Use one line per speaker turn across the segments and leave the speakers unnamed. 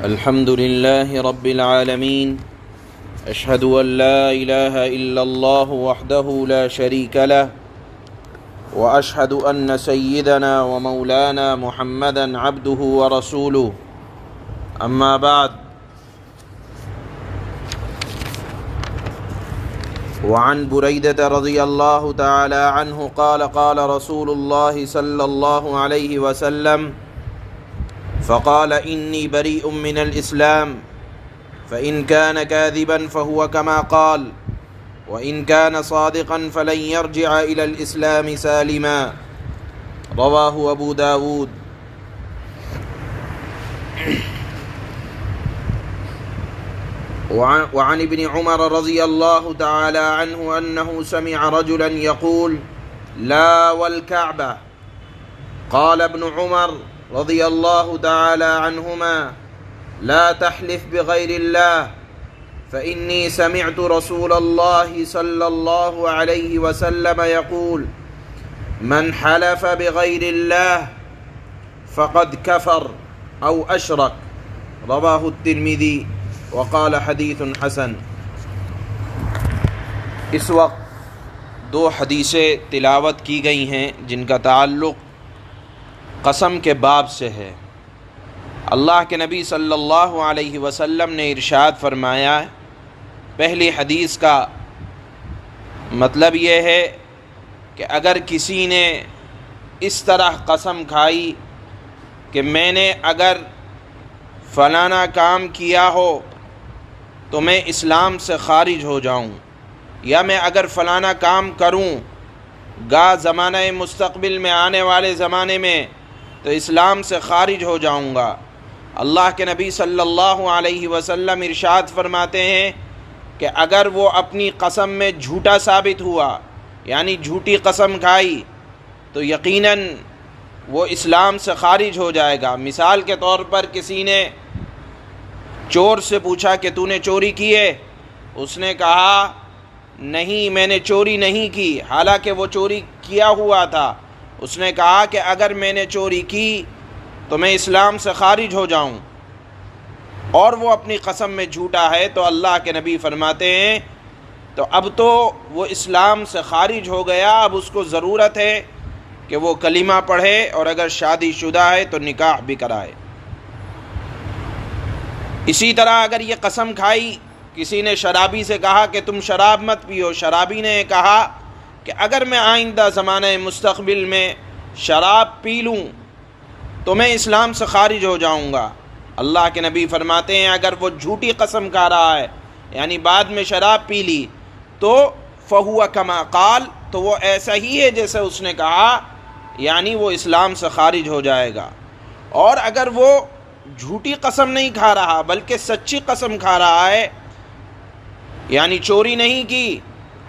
الحمد لله رب العالمين أشهد أن لا إله إلا الله وحده لا شريك له وأشهد أن سيدنا ومولانا محمدا عبده ورسوله أما بعد وعن بريدة رضي الله تعالى عنه قال قال رسول الله صلى الله عليه وسلم فقال إني بريء من الإسلام فإن كان كاذبا فهو كما قال وإن كان صادقا فلن يرجع إلى الإسلام سالما رواه أبو داود. وعن ابن عمر رضي الله تعالى عنه أنه سمع رجلا يقول لا والكعبة. قال ابن عمر رضي الله تعالى عنهما لا تحلف بغير الله فإني سمعت رسول الله صلى الله عليه وسلم يقول من حلف بغير الله فقد كفر أو أشرك رواه الترمذي وقال حدیث حسن. اس وقت دو حدیثیں تلاوت کی گئی ہیں جن کا تعلق قسم کے باب سے ہے. اللہ کے نبی صلی اللہ علیہ وسلم نے ارشاد فرمایا، پہلی حدیث کا مطلب یہ ہے کہ اگر کسی نے اس طرح قسم کھائی کہ میں نے اگر فلانا کام کیا ہو تو میں اسلام سے خارج ہو جاؤں، یا میں اگر فلانا کام کروں گا زمانہ مستقبل میں آنے والے زمانے میں تو اسلام سے خارج ہو جاؤں گا. اللہ کے نبی صلی اللہ علیہ وسلم ارشاد فرماتے ہیں کہ اگر وہ اپنی قسم میں جھوٹا ثابت ہوا، یعنی جھوٹی قسم کھائی، تو یقیناً وہ اسلام سے خارج ہو جائے گا. مثال کے طور پر کسی نے چور سے پوچھا کہ تو نے چوری کی ہے؟ اس نے کہا نہیں، میں نے چوری نہیں کی، حالانکہ وہ چوری کیا ہوا تھا. اس نے کہا کہ اگر میں نے چوری کی تو میں اسلام سے خارج ہو جاؤں، اور وہ اپنی قسم میں جھوٹا ہے، تو اللہ کے نبی فرماتے ہیں تو اب تو وہ اسلام سے خارج ہو گیا، اب اس کو ضرورت ہے کہ وہ کلمہ پڑھے، اور اگر شادی شدہ ہے تو نکاح بھی کرائے. اسی طرح اگر یہ قسم کھائی، کسی نے شرابی سے کہا کہ تم شراب مت پیو، شرابی نے کہا کہ اگر میں آئندہ زمانہ مستقبل میں شراب پی لوں تو میں اسلام سے خارج ہو جاؤں گا. اللہ کے نبی فرماتے ہیں اگر وہ جھوٹی قسم کھا رہا ہے، یعنی بعد میں شراب پی لی، تو فہو کما قال، تو وہ ایسا ہی ہے جیسے اس نے کہا، یعنی وہ اسلام سے خارج ہو جائے گا. اور اگر وہ جھوٹی قسم نہیں کھا رہا بلکہ سچی قسم کھا رہا ہے، یعنی چوری نہیں کی،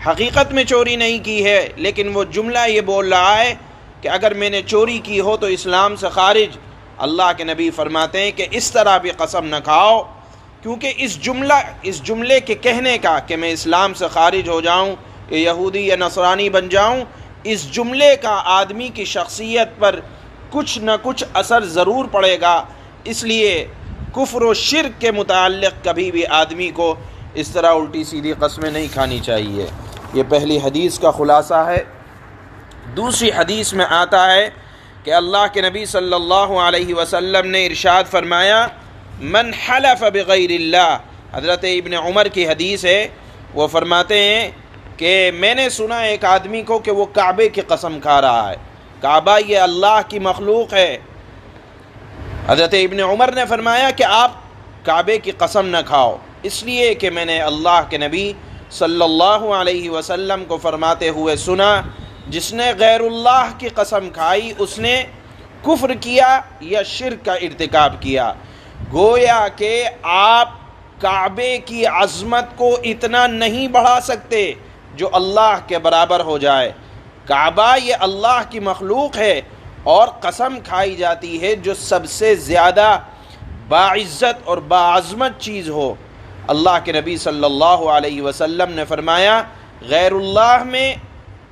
حقیقت میں چوری نہیں کی ہے، لیکن وہ جملہ یہ بول رہا ہے کہ اگر میں نے چوری کی ہو تو اسلام سے خارج، اللہ کے نبی فرماتے ہیں کہ اس طرح بھی قسم نہ کھاؤ، کیونکہ اس جملے کے کہنے کا کہ میں اسلام سے خارج ہو جاؤں، یا یہودی یا نصرانی بن جاؤں، اس جملے کا آدمی کی شخصیت پر کچھ نہ کچھ اثر ضرور پڑے گا. اس لیے کفر و شرک کے متعلق کبھی بھی آدمی کو اس طرح الٹی سیدھی قسمیں نہیں کھانی چاہیے. یہ پہلی حدیث کا خلاصہ ہے. دوسری حدیث میں آتا ہے کہ اللہ کے نبی صلی اللہ علیہ وسلم نے ارشاد فرمایا من حلف بغیر اللہ. حضرت ابن عمر کی حدیث ہے، وہ فرماتے ہیں کہ میں نے سنا ایک آدمی کو کہ وہ کعبے کی قسم کھا رہا ہے. کعبہ یہ اللہ کی مخلوق ہے. حضرت ابن عمر نے فرمایا کہ آپ کعبے کی قسم نہ کھاؤ، اس لیے کہ میں نے اللہ کے نبی صلی اللہ علیہ وسلم کو فرماتے ہوئے سنا جس نے غیر اللہ کی قسم کھائی اس نے کفر کیا یا شرک کا ارتکاب کیا. گویا کہ آپ کعبے کی عظمت کو اتنا نہیں بڑھا سکتے جو اللہ کے برابر ہو جائے. کعبہ یہ اللہ کی مخلوق ہے، اور قسم کھائی جاتی ہے جو سب سے زیادہ باعزت اور باعظمت چیز ہو. اللہ کے نبی صلی اللہ علیہ وسلم نے فرمایا غیر اللہ میں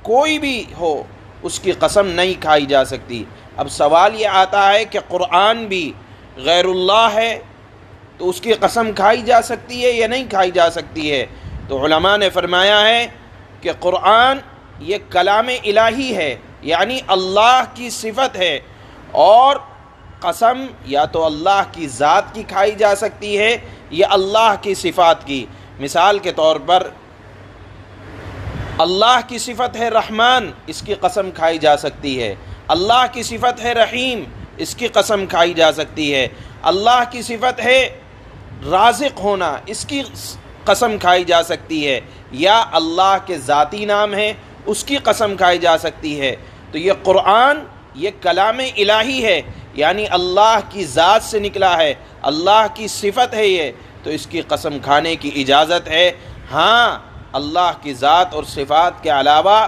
کوئی بھی ہو اس کی قسم نہیں کھائی جا سکتی. اب سوال یہ آتا ہے کہ قرآن بھی غیر اللہ ہے تو اس کی قسم کھائی جا سکتی ہے یا نہیں کھائی جا سکتی ہے؟ تو علماء نے فرمایا ہے کہ قرآن یہ کلام الہی ہے، یعنی اللہ کی صفت ہے، اور قسم یا تو اللہ کی ذات کی کھائی جا سکتی ہے یا اللہ کی صفات کی۔ مثال کے طور پر اللہ کی صفت ہے رحمان، اس کی قسم کھائی جا سکتی ہے۔ اللہ کی صفت ہے رحیم، اس کی قسم کھائی جا سکتی ہے۔ اللہ کی صفت ہے رازق ہونا، اس کی قسم کھائی جا سکتی ہے، یا اللہ کے ذاتی نام ہے اس کی قسم کھائی جا سکتی ہے۔ تو یہ قرآن یہ کلام الہی ہے، یعنی اللہ کی ذات سے نکلا ہے، اللہ کی صفت ہے یہ، تو اس کی قسم کھانے کی اجازت ہے۔ ہاں، اللہ کی ذات اور صفات کے علاوہ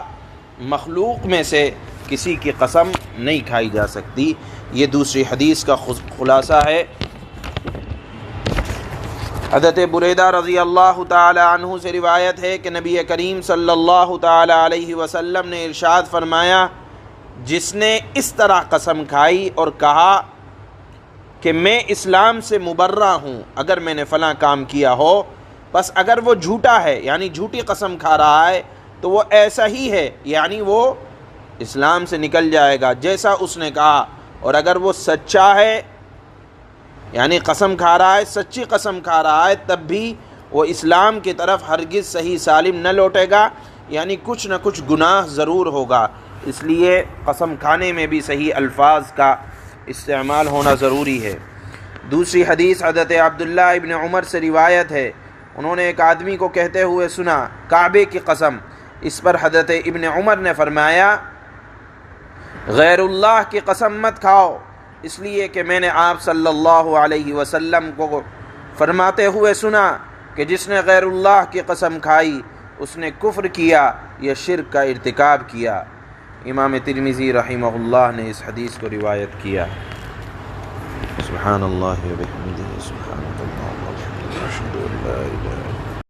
مخلوق میں سے کسی کی قسم نہیں کھائی جا سکتی۔ یہ دوسری حدیث کا خلاصہ ہے۔ حضرت بریدہ رضی اللہ تعالی عنہ سے روایت ہے کہ نبی کریم صلی اللہ تعالی علیہ وسلم نے ارشاد فرمایا، جس نے اس طرح قسم کھائی اور کہا کہ میں اسلام سے مبرہ ہوں اگر میں نے فلاں کام کیا ہو، بس اگر وہ جھوٹا ہے یعنی جھوٹی قسم کھا رہا ہے تو وہ ایسا ہی ہے، یعنی وہ اسلام سے نکل جائے گا جیسا اس نے کہا، اور اگر وہ سچا ہے یعنی قسم کھا رہا ہے، سچی قسم کھا رہا ہے، تب بھی وہ اسلام کی طرف ہرگز صحیح سالم نہ لوٹے گا، یعنی کچھ نہ کچھ گناہ ضرور ہوگا۔ اس لیے قسم کھانے میں بھی صحیح الفاظ کا استعمال ہونا ضروری ہے۔ دوسری حدیث حضرت عبداللہ ابن عمر سے روایت ہے، انہوں نے ایک آدمی کو کہتے ہوئے سنا، کعبے کی قسم۔ اس پر حضرت ابن عمر نے فرمایا، غیر اللہ کی قسم مت کھاؤ، اس لیے کہ میں نے آپ صلی اللہ علیہ وسلم کو فرماتے ہوئے سنا کہ جس نے غیر اللہ کی قسم کھائی اس نے کفر کیا یا شرک کا ارتکاب کیا۔ امام ترمذی رحمہ اللہ نے اس حدیث کو روایت کیا۔ سبحان اللہ و بحمدہ، سبحانک اللہم و بحمدک، اشہد ان لا الہ الا انت۔